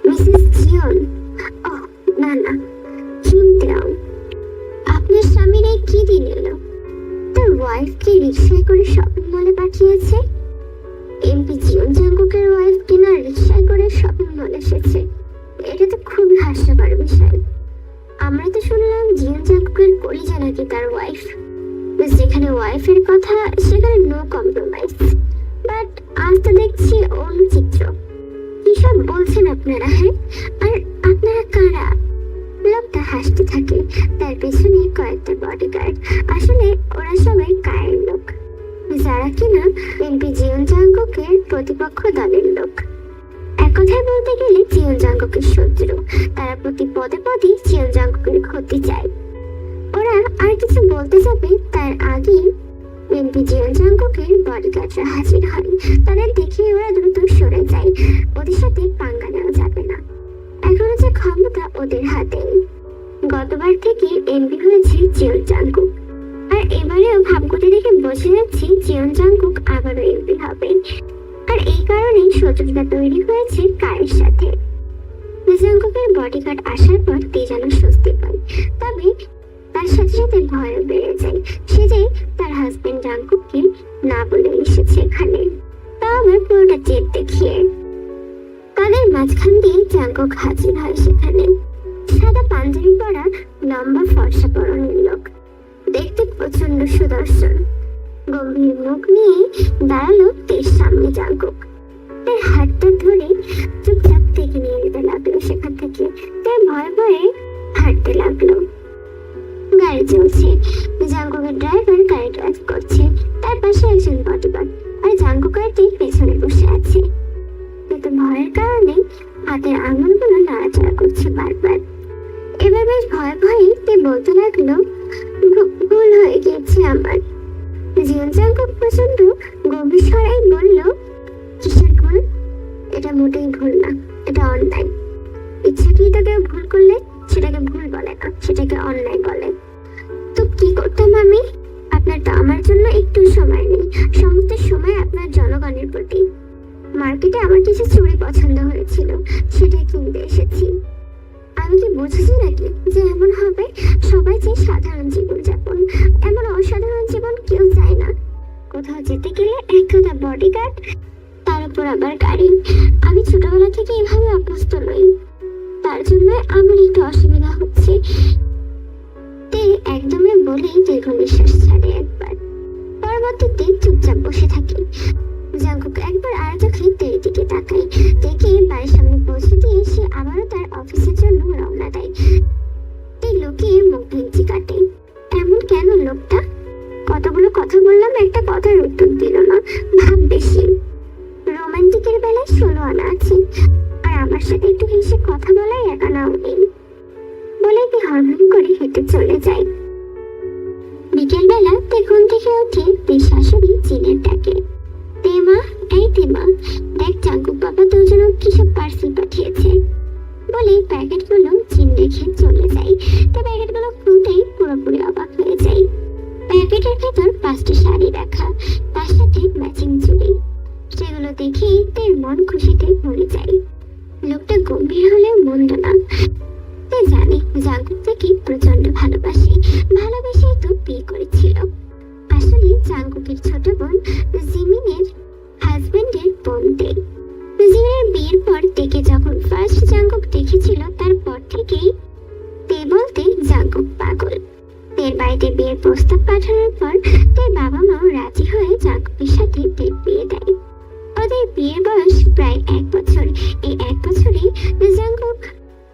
Mrs জিয়ন। ওহ না না, কিমতেও। আপনার স্বামীর এই কি দিন এলো? তার ওয়াইফকে রিক্সায় করে শপিং মলে পাঠিয়েছে। এমপি জিয়ন জাঙ্কুকের ওয়াইফ কিনা রিক্সায় করে শপিং মল এসেছে। এটা তো খুবই হাস্যকর বিষয়। আমরা তো শুনলাম জিয়ন জাঙ্কুকের কলিজা নাকি তার ওয়াইফ। যেখানে ওয়াইফের কথা সেখানে নো কম্প্রোমাইজ। বাট আজ তো দেখছি অন্য চিত্র। কি সব বলছেন আপনারা? হ্যাঁ, আর আপনারা কারা? লোকটা হাসতে থাকে। তার পেছনে কয়েকটা বডিগার্ড। আসলে ওরা সবাই কায়ের লোক, যারা কিনা এমপি জিয়ন জাঙ্কুকের প্রতিপক্ষ দলের লোক। এক কথায় বলতে গেলে জিয়ন জাঙ্কুকের শত্রু। তারা প্রতি পদে পদে জিয়ন জাঙ্কুকের ক্ষতি চায়। ওরা আর কিছু বলতে যাবে তার আগেই এমপি জিয়ন জাঙ্কুকের বডিগার্ডরা হাজির হয়। তাদের দেখে ওরা দ্রুত সরে যায়। ওদের সাথে পাঙ্গা নেওয়া যাবে না। এখনো যে ক্ষমতা ওদের হাতে। গতবার থেকে এমপি হয়েছে জিয়ন জাঙ্কুক, আর এবারেও ভাবগতি দেখে বোঝা যাচ্ছে জিয়ন জাঙ্কুক আবারও এমপি হবে। আর এই কারণেই শত্রুতা তৈরি হয়েছে কায়ের সাথে। জাঙ্কুকের বডিগার্ড আসার পর যেন স্বস্তি পায়, তবে তার সাথে সাথে ভয়ও বেড়ে যায়। সে যে তার হাজবেন্ড জাঙ্কুককে না বলে এসেছে এখানে, তা আবার পুরোটা জেদ দেখিয়ে। তাদের মাঝখান দিয়ে জাঙ্কুক হাজির হয় সেখানে। সাদা পাঞ্জাবি পরা লম্বা ফর্সা পরনের লোক, দেখতে প্রচন্ড সুদর্শন। গম্ভীর মুখ নিয়ে দাঁড়ালো তের সামনে জাঙ্কুক। তার হাতটা ধরে চুপচাপ থেকে নিয়ে যেতে লাগলো সেখান থেকে। তার ভয়ে ভয়ে হাঁটতে লাগলো। গাড়ি চলছে। জাঙ্কুকের ড্রাইভার গাড়ি ড্রাইভ করছে। তার পাশে একজন বডিগার্ড, আর জাঙ্কুক গাড়িতে পেছনে বসে আছে। কিন্তু ভয়ের কারণে হাতের আঙুলগুলো নাড়াচাড়া করছে বারবার। এবার বেশ ভয়ে ভয়ে তে বলতে লাগলো, ভুল হয়ে গিয়েছে আমার। জিয়ন জাঙ্কুক প্রচন্ড গম্ভীর স্বরেই বলল, কিসের ভুল? এটা মোটেই ভুল না, এটা অন্যায়। ইচ্ছাকৃত কেউ ভুল করলে সেটাকে ভুল বলে না, সেটাকে অন্যায় বলে। তো কি করতাম আমি? আপনার তো আমার জন্য একটু সময় নেই। সমস্ত সময় আপনার জনগণের প্রতি। মার্কেটে আমার কিছু চুড়ি পছন্দ হয়েছিল, সেটাই কিনতে এসেছি। আমি কি বুঝেছি নাকি যে এমন হবে? সবাই চায় সাধারণ জীবন যাপন, এমন অসাধারণ জীবন কেউ চায় না। কোথাও যেতে গেলে এক গাদা বডিগার্ড, তার উপর আবার গাড়ি। আমি ছোটবেলা থেকে এভাবে অভ্যস্ত নই, তার জন্য আমার একটু অসুবিধা হচ্ছে। তে একদমই বলেই দীর্ঘ নিঃশ্বাস ছাড়ে একবার। পরবর্তীতে চুপচাপ বসে থাকে। জাঙ্কুক একবার আর চোখে তের দিকে তাকায়। তেকে বাড়ির সামনে পৌঁছে দিয়ে সে আবারও তার অফিসের জন্য রওনা দেয়। তে লুকিয়ে মুখ ভেঙচি কাটে। এমন কেন লোকটা? কতগুলো কথা বললাম, একটা কথার উত্তর দিল না। ভাব বেশি। রোমান্টিকের বেলায় 16 আনা আছে, আর আমার সাথে একটু হেসে কথা বলাই 1 আনাও নেই। বলে তে হরহর করে হেঁটে চলে যায়। বিকেল বেলা তে ঘুম থেকে উঠে তের শাশুড়ি জিনের ডাকে, তেমা, এই তেমা, দেখ জাঙ্কুক বাবা তোর জন্য কিসব পার্সেল পাঠিয়েছে। বলে প্যাকেটগুলো জিন রেখে চলে যায়। তে প্যাকেটগুলো খুলতেই পুরোপুরি অবাক হয়ে যায়। প্যাকেটের ভেতর 5টা শাড়ি রাখা, তার সাথে ম্যাচিং চুড়ি। সেগুলো দেখেই তের মন খুশিতে ভরে যায়। লোকটা গম্ভীর হলেও মন্দ না। তে জানে জাঙ্কুক তাকে প্রচন্ড ভালোবাসে, ভালোবেসেই তো বিয়ে করেছিল। আসলে জাঙ্কুকের ছোট বোন জিমিনের হাজবেন্ডের বোন তে। জিমিনের বিয়ের পর তেকে যখন ফার্স্ট জাঙ্কুক দেখেছিল, তারপর থেকেই তে বলতে জাঙ্কুক পাগল। তের বাড়িতে বিয়ের প্রস্তাব পাঠানোর পর তের বাবা মাও রাজি হয়ে জাঙ্কুকের সাথে তের বিয়ে দেয়। ওদের বিয়ের বয়স প্রায় 1 বছর। এই 1 বছরে জাঙ্কুক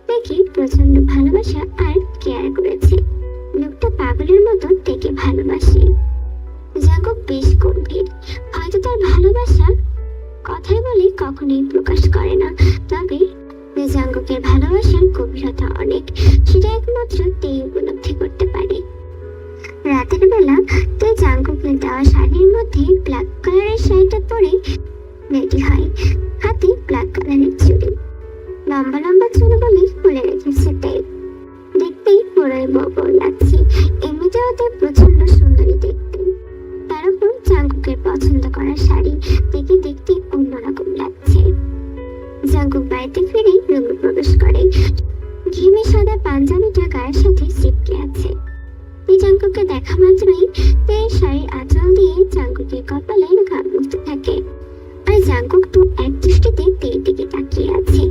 তেকে প্রচন্ড ভালোবাসা আর কেয়ার করেছে। লোকটা পাগলের মতো তেকে ভালোবাসে। জাঙ্কুক বেশ গম্ভীর, হয়তো তার ভালোবাসা কথাই বলে কখনোই প্রকাশ করে না, তবে জাঙ্কুকের ভালোবাসার গভীরতা অনেক, সেটা একমাত্র তেই উপলব্ধি করতে পারে। রাতের বেলা তে জাঙ্কুকের দেওয়া শাড়ির মধ্যে ব্ল্যাক কালারের শাড়িটা পরে রেডি হয়। হাতে ব্ল্যাক কালারের চুড়ি, লম্বা লম্বা চুল বলে খুলে রেখেছে তে। দেখতেই পুরোই বউ লাগছে। এমনিতেও তে প্রচন্ড সুন্দরী দেখতে। তার উপর জাঙ্কুকের পছন্দ করা শাড়ি দেখে দেখতে অন্যরকম লাগছে। জাঙ্কুক জাঙ্কুক বাড়িতে ফিরে রুমে প্রবেশ করে। ঘেমে সাদা পাঞ্জাবিটা গায়ের সাথে চিপকে আছে। জাঙ্কুককে দেখা মাত্রই তের শাড়ির আঁচল দিয়ে জাঙ্কুকের কপালে ঘাম মুছতে থাকে। আর জাঙ্কুক তো এক দৃষ্টিতে তের দিকে তাকিয়ে আছে।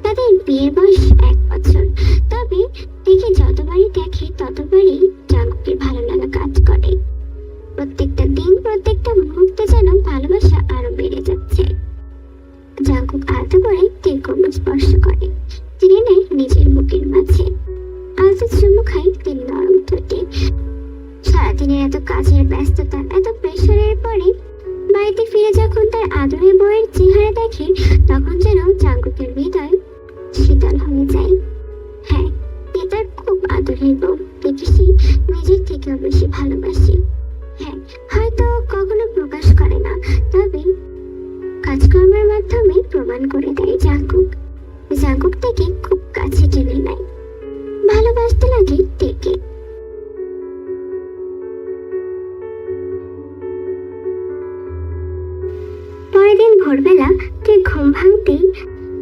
তাদের বিয়ের বয়স 1 বছর, তবে দেখে যতবারই দেখে ততবারই জাঙ্কুকের ভালো লাগা কাজ করে। প্রত্যেকটা দিন প্রত্যেকটা মুহূর্তে যেন ভালোবাসা আরো বেড়ে যাচ্ছে। জাঙ্কুক আলতো করে তের কোমর স্পর্শ করে, টেনে নেয় নিজের বুকের মাঝে। আলতো চুমু খায় তের নরম ঠোঁটে। সারাদিনের এত কাজের ব্যস্ততা, এত প্রেশারের পরে বাড়িতে ফিরে যখন তার আদরের বউয়ের চেহারা দেখে, তখন যেন জাঙ্কুকের হৃদয় শীতল হয়ে যায়। হ্যাঁ, এ তার খুব আদরের বউ, একে সে নিজের থেকেও বেশি ভালোবাসে। হ্যাঁ, হয়তো কখনো প্রকাশ করে না, তবে কাজকর্মের মাধ্যমে প্রমাণ করে দেয় জাঙ্কুক। জাঙ্কুক থেকে খুব কাছে টেনে নেয়, ভালোবাসতে লাগে তেকে। পরের দিন ভোরবেলা তুই ঘুম ভাঙতেই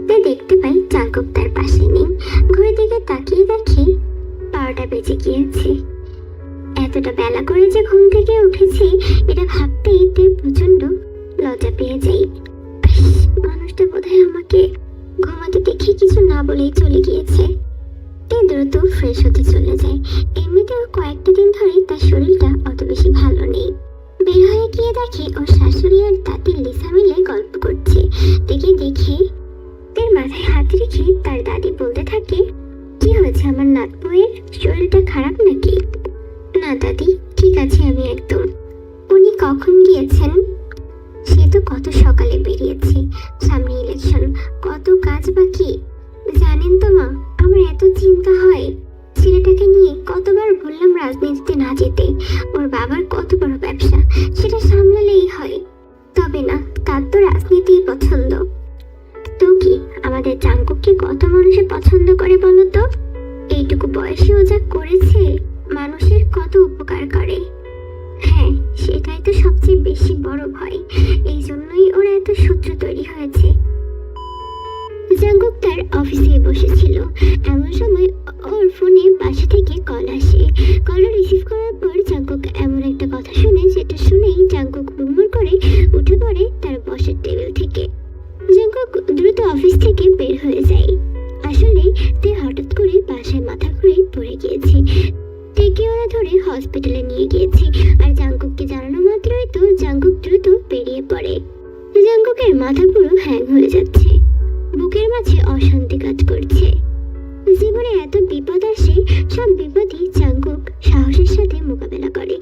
তে দেখতে পাই জাঙ্কুক তার পাশে নেই। ঘড়ির দিকে তাকিয়ে দেখে 12টা বেজে গিয়েছে। এতটা বেলা করে যে ঘুম থেকে উঠেছে এটা ভাবতেই তের প্রচন্ড লজ্জা পেয়ে যাই। মানুষটা বোধহয় আমাকে ঘুমাতে দেখে কিছু না বলেই চলে গিয়েছে। তে দ্রুত ফ্রেশ হতে চলে যায়। এমনিতেও কয়েকটা দিন ধরে তার শরীরটা অত বেশি ভালো নেই। বের হয়ে গিয়ে দেখে ওর শাশুড়ি আর দাদি লিসা মিলে গল্প করছে। দেখে তের মাথায় হাত রেখে তার দাদি বলতে থাকে, কি হয়েছে আমার নাত বউয়ের, শরীরটা খারাপ নাকি? না দাদি, ঠিক আছে আমি একদম। উনি কখন গিয়েছেন? সে তো কত সকালে বেরিয়েছে, সামনে ইলেকশন, কত কাজ বাকি। জানেন তো মা, আমার এত চিন্তা হয়। ছেলেটাকে নিয়ে কতবার বললাম রাজনীতিতে না যেতে, ওর বাবার কত বড় ব্যবসা, সেটা সামলালেই হয়। তবে না, তার তো রাজনীতিই পছন্দ। তো কি আমাদের জাঙ্কুককে কত মানুষে পছন্দ করে বলো তো? এইটুকু বয়সেও যা করেছে, মানুষের কত উপকার করে। হ্যাঁ, সেটাই তো সবচেয়ে বেশি বড় ভয়। এই জন্যই ওরা এত শত্রু তৈরি হয়েছে। জাঙ্কুক তার অফিসে বসেছিল, এমন সময় ওর ফোনে পাশে থেকে কল আসে। কলটা রিসিভ করার পর জাঙ্কুক এমন একটা কথা শুনে, যেটা শুনেই জাঙ্কুক হুড়মুড় করে উঠে পড়ে তার বসের টেবিল থেকে। জাঙ্কুক দ্রুত অফিস থেকে বের হয়ে যায়। আসলে তে হঠাৎ করে বাসায় মাথা ঘুরে পড়ে গিয়েছে। তেকে ওরা ধরে হসপিটালে নিয়ে গিয়েছে, আর জাঙ্কুককে জানানো মাত্রই তো জাঙ্কুক দ্রুত বেরিয়ে পড়ে। জাঙ্কুকের মাথা পুরো হ্যাং হয়ে যাচ্ছে, বুকের মাঝে অশান্তি কাজ করছে। জীবনে এত বিপদ আসে, সব বিপদই জাঙ্কুক সাহসের সাথে মোকাবেলা করে।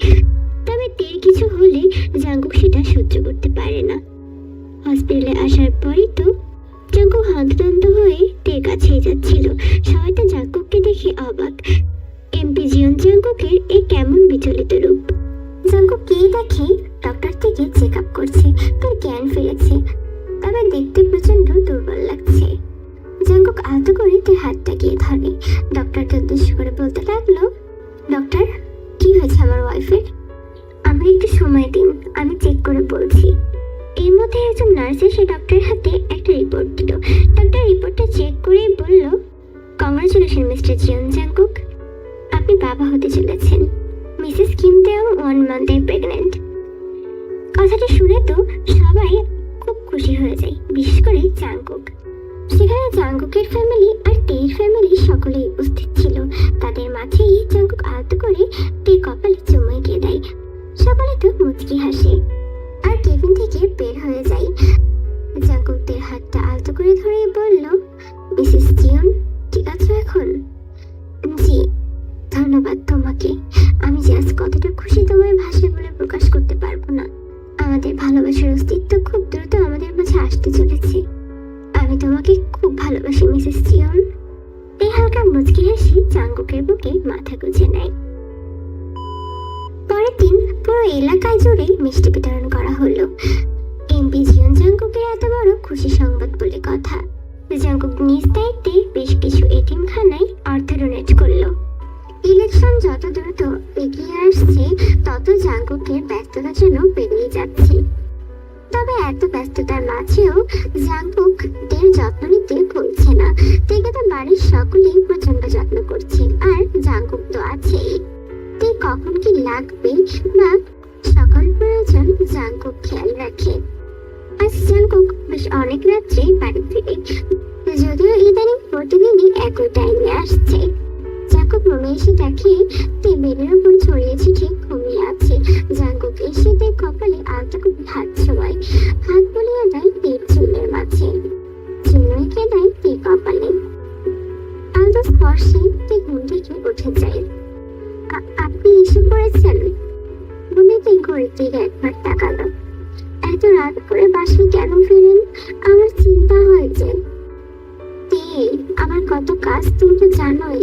তবে তের কিছু হলে জাঙ্কুক সেটা সহ্য করতে পারে না। হসপিটালে আসার পরই তো জাঙ্কুক হন্তদন্ত হয়ে তের কাছেই যাচ্ছিল। সবাই তো জাঙ্কুককে দেখে অবাক। এমপি জিয়ন জাঙ্কুকের এই কেমন বিচলিত রূপ। জাঙ্কুক কে দেখে ডক্টর থেকে চেক আপ করছে, তার জ্ঞান ফিরেছে, তবে দেখতে প্রচন্ড দুর্বল লাগছে। জাঙ্কুক আলতো করে তার হাতটা গিয়ে ধরে। ডক্টরকে উদ্দেশ্য করে বলতে লাগলো, ডক্টর, কি হয়েছে আমার ওয়াইফের? আমার একটু সময় দিন, আমি চেক করে বলছি। এর মধ্যে একজন নার্স এসে ডক্টরের হাতে একটা রিপোর্ট দিল। ডক্টর রিপোর্টটা চেক করেই বলল, কংগ্রাচুলেশন মিস্টার জিয়ন জাঙ্কুক, আপনি বাবা হতে চলেছেন। মিসেস কিম তেও 1 মান্থের প্রেগনেন্ট। কথাটা শুনে তো সবাই খুব খুশি হয়ে যায়, বিশেষ করে জাঙ্কুক। সেখানে জাঙ্কুকের ফ্যামিলি আর তের ফ্যামিলি সকলেই উপস্থিত ছিল। তাদের মাঝেই জাঙ্কুক আলতো করে তের কপালে চুমু এঁকে দেয়। সকলে তো মুচকি হাসে আর কেবিন থেকে বের হয়ে যায়। জাঙ্কুক তের হাতটা আলতো করে ধরে বলল, মিসেস জিয়ন, ঠিক আছে এখন? জি, ধন্যবাদ তোমাকে। আমি জাস্ট কতটা খুশি তোমায় ভাষায় বলে প্রকাশ করতে পারবো না। আমাদের ভালোবাসার অস্তিত্ব খুব দ্রুত আমাদের মাঝে আসতে চলেছে। আমি তোমাকে খুব ভালোবাসি মিসেস জিয়ন। এই হালকা মুচকি হাসি জাঙ্কুকের বুকে মাথা গুঁজে নেয়। পরের দিন পুরো এলাকায় জুড়ে মিষ্টি বিতরণ করা হলো। এমপি জিয়ন জাঙ্কুকের এত বড় খুশি সংবাদ বলে কথা। জাঙ্কুক নিজ দায়িত্বে বেশ কিছু এতিমখানায় অর্থ ডোনেট করলো। ইলেকশন যত দ্রুত এগিয়ে আসছে, তত জাঙ্কুকের ব্যস্ততা যেন বেড়েই যাচ্ছে। তবে এত ব্যস্ততার মাঝেও জাঙ্কুক দের যত্ন নিতে বাড়ির সকলেই প্রচন্ড যত্ন করছে, আর জাঙ্কুক তো আছেই। তে কখন কি লাগবে বা সকল প্রয়োজন জাঙ্কুক খেয়াল রাখে। আজ জাঙ্কুক বেশ অনেক রাত্রে বাড়ি ফিরে, যদিও ইদানিং প্রতিদিনই একই টাইমে আসছে। জাঙ্কুক রুমে এসে দেখে তে বেডের উপর ছড়িয়ে ছিটিয়ে ঘুমিয়ে আছে। জাঙ্কুক এসে তে কপালে আলতো করে হাত ছোঁয়ায়, হাত বুলিয়ে দেয় তের চুলের মাঝে, চিন্ময়কে দেয় তে কপালে। আলতো স্পর্শে তে ঘুম থেকে উঠে যায়। আপনি এসে পড়েছেন বলে তে ঘড়ির দিকে একবার তাকালো। এত রাত করে বাসায় কেন ফিরেন? আমার চিন্তা হয়েছে। আমার কত কাজ তুমি তো জানোই।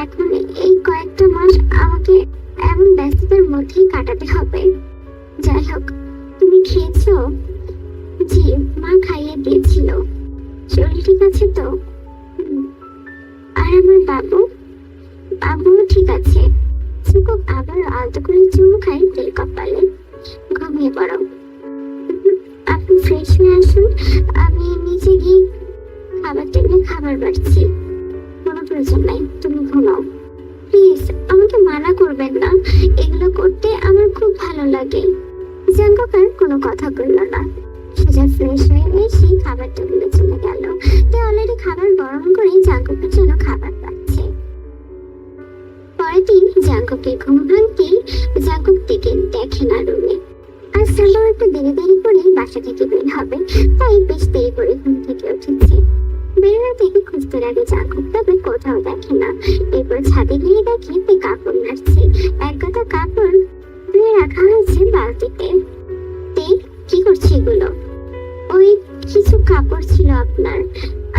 এখন এই কয়েকটা মাস আমাকে এমন ব্যস্ততার মধ্যেই কাটাতে হবে। যাই হোক, তুমি খেয়েছো? জি, মা খাইয়ে দিয়েছিল। শরীর ঠিক আছে তো? আর আমার বাবুও ঠিক আছে। জাঙ্কুক আবার আলতো করে চুমু খাই তেল কপালে। ঘুমিয়ে পড়ো। আপনি ফ্রেশ হয়ে আসুন, আমি নিচে গিয়ে খাবার টেবিলে খাবার বাড়ছি। কোনো প্রয়োজন নাই, তুমি ঘুমাও। প্লিজ আমাকে মানা করবেন না, এগুলো করতে আমার খুব ভালো লাগে। জাঙ্কুক আর কোনো কথা বলল না, সোজা ফ্রেশ হয়ে এসে খাবার টেবিলে চলে গেল। তে অলরেডি খাবার গরম করে জাঙ্কুকের জন্য খাবার পাচ্ছে। পরের দিন জাঙ্কুকের ঘুম ভাঙতেই জাঙ্কুক থেকে দেখে না রুমে। আজ সালও একটু দেরি দেরি করে বাসা থেকে বের হবে, তাই বেশ দেরি করে ঘুম থেকে উঠেছে। বেরোনো থেকে খুঁজতে লাগে জাঙ্কুক, তবে কোথাও দেখে না। এরপর ছাদে গিয়ে দেখে তে কাপড় নাড়ছে। এক গাদা কাপড় ধুয়ে রাখা হয়েছে বালতিতে। তে কি করছে এগুলো? ওই কিছু কাপড় ছিল আপনার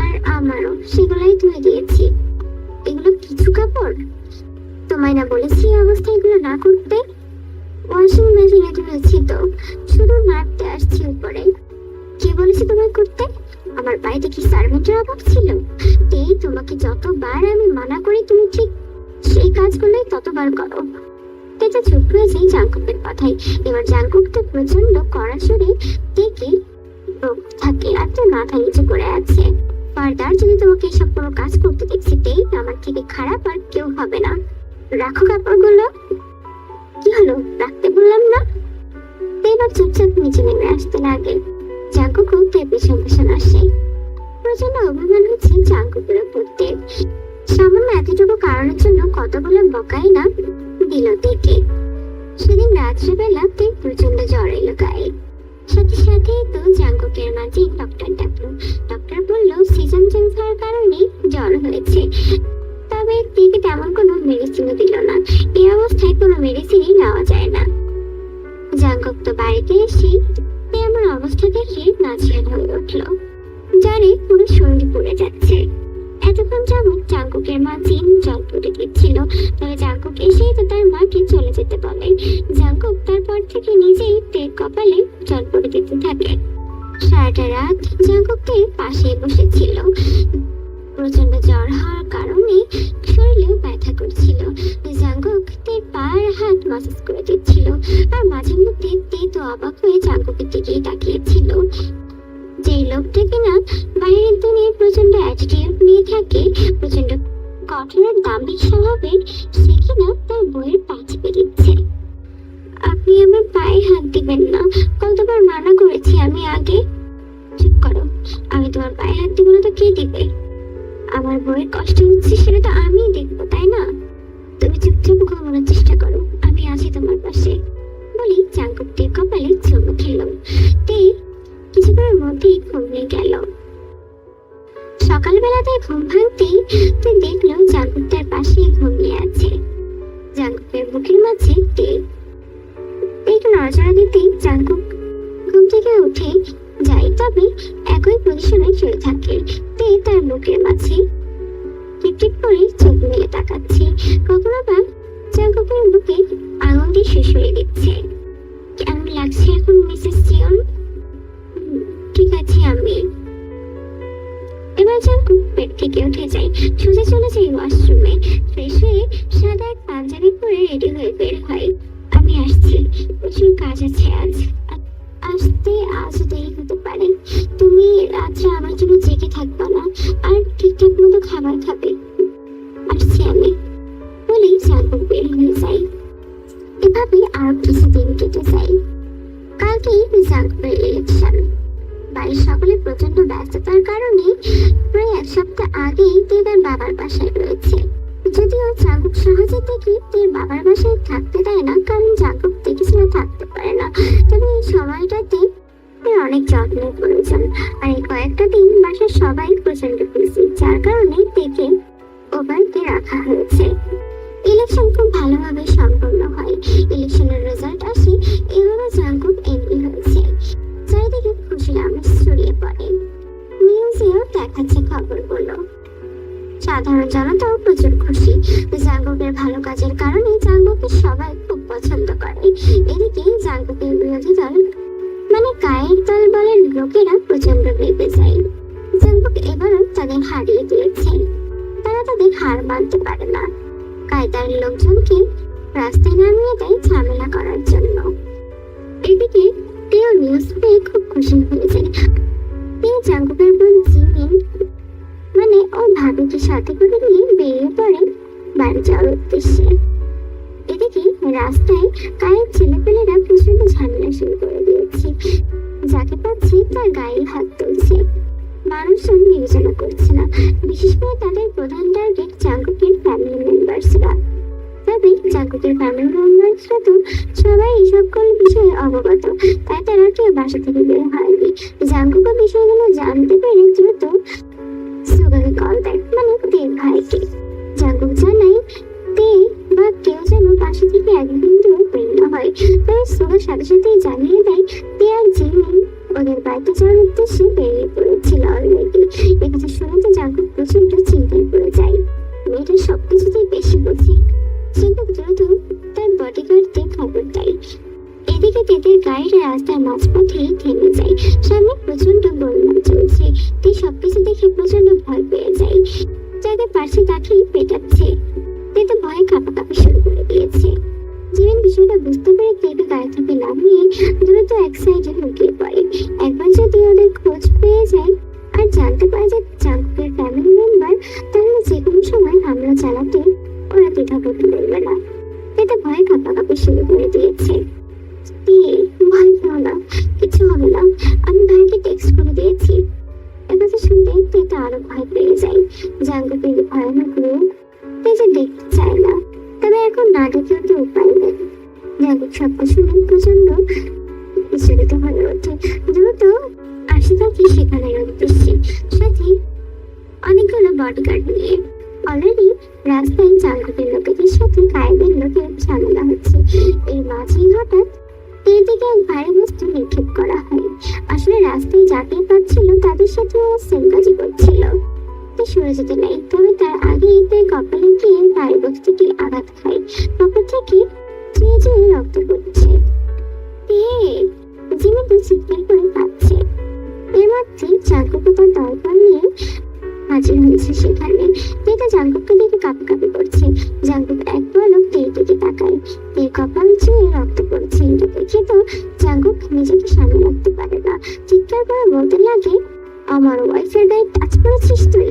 আর আমারও, সেগুলাই ধুয়ে দিয়েছি। এগুলো কিছু কাপড়? তোমায় না বলেছি এই অবস্থায় এগুলো না করতে? ওয়াশিং মেশিনে ধুয়েছি তো, শুধু নাড়তে আসছি উপরে। কে বলেছে তোমায় করতে? আমার বাড়িতে কি সার্ভেন্টের অভাব ছিল? এই তোমাকে যতবার আমি মানা করি তুমি ঠিক সেই কাজগুলোই ততবার করো। তেজা চুপ হয়ে যায় জাঙ্কুকের কথায়। এবার জাঙ্কুক তো প্রচন্ড কড়া সুরে থেকে থাকে আর তোর মাথা নিচু করে আছে। ফার্দার যদি তোমাকে এসব কোনো কাজ করতে দেখছি তেই আমার থেকে খারাপ আর কেউ হবে না। রাখো কাপড়গুলো। কি হলো, রাখতে বললাম না? এবার চুপচাপ নিচে নেমে আসতে লাগে। জাঙ্কুকও তে পেছন পেছন আসে। প্রচন্ড অভিমান হচ্ছে জাঙ্কুকের উপর। সামান্য এতটুকু কারণের জন্য কতগুলো বকাই না দিল তেকে। সেদিন রাত্রেবেলা তে প্রচন্ড জ্বর এলো গায়ে। সাথে সাথে তো জাঙ্কুকের মাঝে ডক্টর ডাকলো। ডক্টর বললো সিজন চেঞ্জ হওয়ার কারণে জ্বর হয়েছে, তবে তেকে তেমন কোনো মেডিসিনও দিল না। এই অবস্থায় কোনো মেডিসিনই নেওয়া যায় না। জাঙ্কুক তো বাড়িতে এসে আমার অবস্থা দেখে নাচিয়ান হয়ে উঠলো। জ্বরে পুরো শরীর পুড়ে যাচ্ছে। এতক্ষণ যাবৎ জাঙ্কুকের মা জিন জল পড়ে দিচ্ছিল, তবে জাঙ্কুক এসেই তো তার মাকে চলে যেতে বলে। জাঙ্কুক তারপর থেকে নিজেই তের কপালে জল পড়ে দিতে থাকে। সারাটা রাত জাঙ্কুক তের পাশে বসেছিল। প্রচন্ড জ্বর হওয়ার কারণে শরীরেও ব্যথা করছিল। জাঙ্কুক তের পা আর হাত মাসাজ করে দিচ্ছিল, আর মাঝে মধ্যে তে তো অবাক হয়ে জাঙ্কুকের দিকেই তাকিয়েছিল। যে লোকটা কিনা বাইরের দুনিয়ায় প্রচন্ড অ্যাটিটিউড নিয়ে থাকে, প্রচন্ড কঠোর দাম্ভিক স্বভাবের, সে কিনা তার বইয়ের পা চেপে দিচ্ছে। আপনি আমার পায়ে হাত দিবেন না, কতবার মানা করেছি আমি আগে। চুপ করো, আমি তোমার পায়ে হাত দিব না তো কে দিবে? আমার বইয়ের কষ্ট হচ্ছে সেটা তো আমিই দেখবো, তাই না? তুমি চুপচাপ ঘুমানোর চেষ্টা করো, আমি আছি তোমার পাশে বলি জাঙ্কুক তে কপালে চুমু খেলো। তে কিছুক্ষণের মধ্যেই ঘুমিয়ে গেল। সকালবেলাতে ঘুম ভাঙতেই তুই দেখলো জাঙ্কুক তার পাশে ঘুমিয়ে আছে। জাঙ্কুকের বুকের মাঝে তে একটু নড়াচড়া দিতেই জাঙ্কুক ঘুম থেকে উঠে যায়, তবে একই পজিশনে শুয়ে থাকে। তে তার বুকের মাঝে টিপটিপ করে চোখ মেলে তাকাচ্ছে, কখনো বা জাঙ্কুকের বুকে আঙুল দিয়ে শুশুড়ে দিচ্ছে। কেমন লাগছে এখন মিসেস জিয়ন? ঠিক আছে আমি। এবার জাঙ্কুক বেড থেকে উঠে যায়, সোজা চলে যায় ওয়াশরুমে। ফ্রেশ হয়ে সাদা এক পাঞ্জাবি পরে রেডি হয়ে বের হয়। আমি আসছি, প্রচুর কাজ আছে আজ। আসতে আজ দেরি হতে পারে। তুমি রাত্রে আমার জন্য জেগে থাকবা না, আর ঠিকঠাক মতো খাবার খাবার খাবে। আসছি আমি বলেই জাঙ্কুক বের হয়ে যায়। এভাবে আরো কিছুদিন কেটে যায়। কালকেই জাঙ্কুকের ইলেকশন। বাড়ির সকলে প্রচন্ড ব্যস্ততার কারণে প্রায় এক সপ্তাহ আগেই তে তার বাবার বাসায় রয়েছে। যদিও জাঙ্কুক সহজে থেকে তের বাবার বাসায় থাকতে দেয় না, কারণ জাঙ্কুক থেকে ছাড়া থাকতে পারে না। তবে এই সময়টাতে তের অনেক যত্নের প্রয়োজন। আর এই কয়েকটা দিন বাসার সবাই প্রচন্ড বিজি, যার কারণে তেকে ও বাড়িতে রাখা হয়েছে। ইলেকশন খুব ভালোভাবে সম্পন্ন হয়। ইলেকশনের রেজাল্ট আসে, এভাবে জাঙ্কুক এমপি হয়েছে। চারিদিকে খুশি আমেজ ছড়িয়ে পড়ে। নিউজেও দেখাচ্ছে খবরগুলো। সাধারণ জনতাও প্রচুর খুশি। জাঙ্কুকের ভালো কাজের কারণে জাঙ্কুককে সবাই খুব পছন্দ করে। এদিকে জাঙ্কুকের বিরোধী দল মানে গায়ের দল বলের লোকেরা প্রচন্ড রেগে যায়। জাঙ্কুক এবারও তাদের হারিয়ে দিয়েছে। তারা তাদের হার মানতে পারে না। কায়দার লোকজনকে রাস্তায় নামিয়ে দেয় ঝামেলা করার জন্য। এদিকে তেও নিউজ পেয়ে খুব খুশি হয়ে যায়। তেও জাঙ্কুকের বোন জিমিন মানে ও ভাবিকে সাথে করে নিয়ে বেরিয়ে পড়ে বাড়ি যাওয়ার উদ্দেশ্যে। এদিকে রাস্তায় কায়ের ছেলেপেলেরা প্রচন্ড ঝামেলা শুরু করে দিয়েছে। যাকে পাচ্ছে তার গায়ে হাত তুলছে। মানুষজন বিবেচনা করছে না, বিশেষ করে তাদের প্রধান টার্গেট জাঙ্কুকের ফ্যামিলি মেম্বার্সরা। তবে জাঙ্কুকের ফ্যামিলি মেম্বার্সরা তো সবাই এই সকল বিষয়ে অবগত, তাই তারা কেউ বাসা থেকে বের হয়নি। জাঙ্কুকের বিষয়গুলো জানতে পেরে দ্রুত সুগাকে কল দেয়, মানে তের ভাইকে। জাঙ্কুক জানায় তে বা কেউ যেন বাসা থেকে একদিন দূরে বের না হয়। তবে সুগার সাথে সাথেই জানিয়ে দেয় তে আর জিমিন ওদের বাড়িতে যাওয়ার উদ্দেশ্যে বেরিয়ে পড়েছিল অলরেডি। একথা শুনে তো জাঙ্কুক প্রচন্ড চিন্তায় পড়ে যায়। মেয়েটা সবকিছুতেই বেশি বোঝে। জাঙ্কুক দ্রুত তার বডিগার্ডদের খবর দেয়। এদিকে তেদের গাড়িটা রাস্তার মাঝপথেই থেমে যায়। সামনে প্রচন্ড বন্যা চলছে। তে সবকিছু দেখে প্রচন্ড ভয় পেয়ে যায়। যাকে পারছে তাকেই পেটাচ্ছে। তে তো ভয়ে কাঁপাকাঁপি শুরু করে দিয়েছে। জিমিন বিষয়টা বুঝতে পেরে তেকে গাড়ি থেকে নামিয়ে দ্রুত এক সাইডে লুকিয়ে পড়ে। একবার যদি ওদের খোঁজ পেয়ে যায় আর জানতে পারে যে জাঙ্কুকের ফ্যামিলি মেম্বার, তাহলে যে কোনো সময় হামলা চালাতে ওরা দ্বিধা করতে পারবে না। এটা ভয়ে কাঁপাকাঁপি শুরু করে দিয়েছে। ভয় পেও না, কিছু হবে না, আমি ভাইকে টেক্সট করে দিয়েছি। একথা শুনতে তেটা আরো ভয় পেয়ে যায়। জাঙ্কুকের ভয়ানক রূপ তে যে দেখতে চায় না, তবে এখন না দেখেও তো উপায় নেই। জাঙ্কুক সবটা শুনে প্রচন্ড বিচলিত হয়ে ওঠে। দ্রুত আসে থাকে সেখানের উদ্দেশ্যে, সাথে অনেকগুলো বডিগার্ড নিয়ে। অলরেডি রাস্তায় জাঙ্কুকের লোকেদের সাথে কায়েদের লোকের ঝামেলা হচ্ছে। এর মাঝেই হঠাৎ এর দিকে এক ভারী বস্তু নিক্ষেপ করা হয়। আসলে রাস্তায় যাকে পাচ্ছিল তাদের সাথে সেম কাজই করছিল। সরে যেতে নেই, তবে তার আগে তার কপালে গিয়ে ভারী বস্তুটি আঘাত খায়। কপাল থেকে চুয়ে চুয়ে রক্ত পড়ছে। জিমি তো চিৎকার করে কাঁদছে। এর মধ্যে জাঙ্কুক তার দরবার নিয়ে হাজির হয়েছে সেখানে। তেটা জাঙ্কুককে দেখে কাঁপাকাঁপি করছে। জাঙ্কুক এক পলক তের দিকে তাকায়। তের কপাল চুয়ে রক্ত পড়ছে। এটা দেখে তো জাঙ্কুক নিজেকে সামনে রাখতে পারে না। চিৎকার করে বলতে লাগে, আমার ওয়াইফের গায়ে টাচ করেছিস তুই?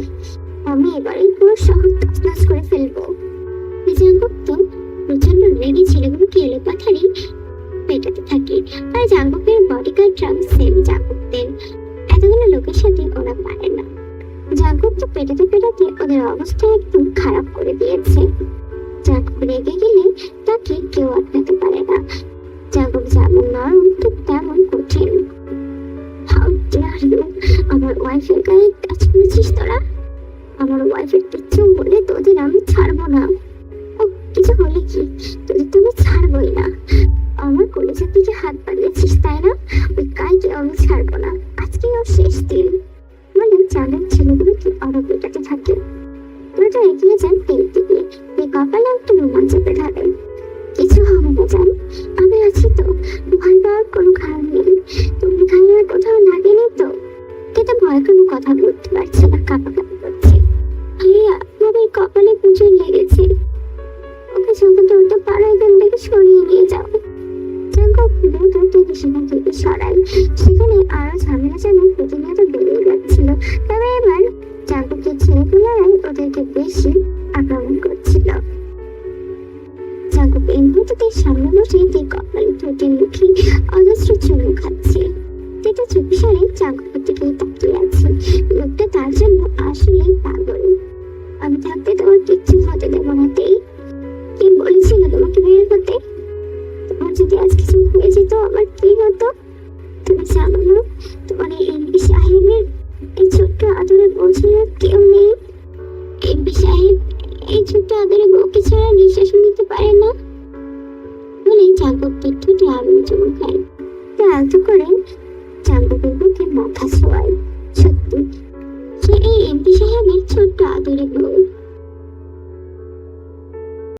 আমি এবারে পুরো শহর তছনছ করে ফেলবো। জাঙ্কুক তো প্রচন্ড রেগে ছেলেগুলোকে এলোপাথারি পেটাতে থাকে। আর জাঙ্কুকের বডিগার্ডরাও সেম জাঙ্কুকদের। এতগুলো লোকের সাথে ওরা পারে না। জাঙ্কুক তো পেটাতে পেটাতে ওদের অবস্থা একদম খারাপ করে দিয়েছে। জাঙ্কুক রেগে গেলে তাকে কেউ আটকাতে পারে না। জাঙ্কুক যেমন নরম ঠিক তেমন কঠিন। আমার ওয়াইফের গায়ে টাচ করেছিস তোরা? আমার ওয়াইফের কিচ্ছু বলে তোদের আমি ছাড়বো না। ও কিছু হলে কি, তোদের তো আমি ছাড়বোই না। আমার কলেজের দিকে হাত বাড়িয়েছিস তাই না? ওই গাইকে আমি ছাড়বো না। আজকে ওর শেষ দিন। মানে চাঁদের ছেলেগুলোকে আরো পেটাতে থাকে। দ্রুত এগিয়ে যান তের দিকে। এই কপালে একটা রুমাল চেপে ধরে। কিছু হবে না জান, আমি আছি তো, ভয় পাওয়ার কোনো কারণ নেই। তুমি গায়ে আর কোথাও লাগেনি তো? এটা ভয় কোনো কথা বলতে পারছে না, কাঁপাকাঁপি করছে। ভাইয়া আমার কপালে প্রচুর লেগেছে। ওকে যত ধরতে পারো এখান থেকে সরিয়ে নিয়ে যাও। জাঙ্কুক দ্রুত থেকে সেখান থেকে সরাই। সেখানে আরো ঝামেলা যেন প্রতিনিয়ত বেড়ে যাচ্ছিল। তবে এবার জাঙ্কুকের ছেলেগুলোরাই ওদের থেকে বেশি আক্রমণ করছিল। জাগো এমনিতের সামনে বসে যে কপালে ঠোঁটে মুখে অজস্র চুমু খাচ্ছে। তেতো চুপিসারে জাগোর দিকে তাকিয়ে আছে। লোকটা তার জন্য আসলেই পাগল। আমি থাকতে তোমার কিচ্ছু হতে দেবো না। তেই কি বলেছিল তোমাকে বের হতে? তোমার যদি আজ কিছু হয়ে যেত আমার কি হতো? তুমি জানো না তোমার এই এমপি সাহেবের এই ছোট্ট আদরে বোঝার কেউ নেই। এমপি সাহেব এই ছোট্ট আদরে বউকে ছাড়া নিঃশ্বাস নিতে পারে না বলে জাগর ঠোঁটে আরো চুমু খায়। তা আলতো করে জাগরের বুকে মাথা ছোঁয়ায়। সত্যি সে এই এমপি সাহেবের ছোট্ট আদরে বউ।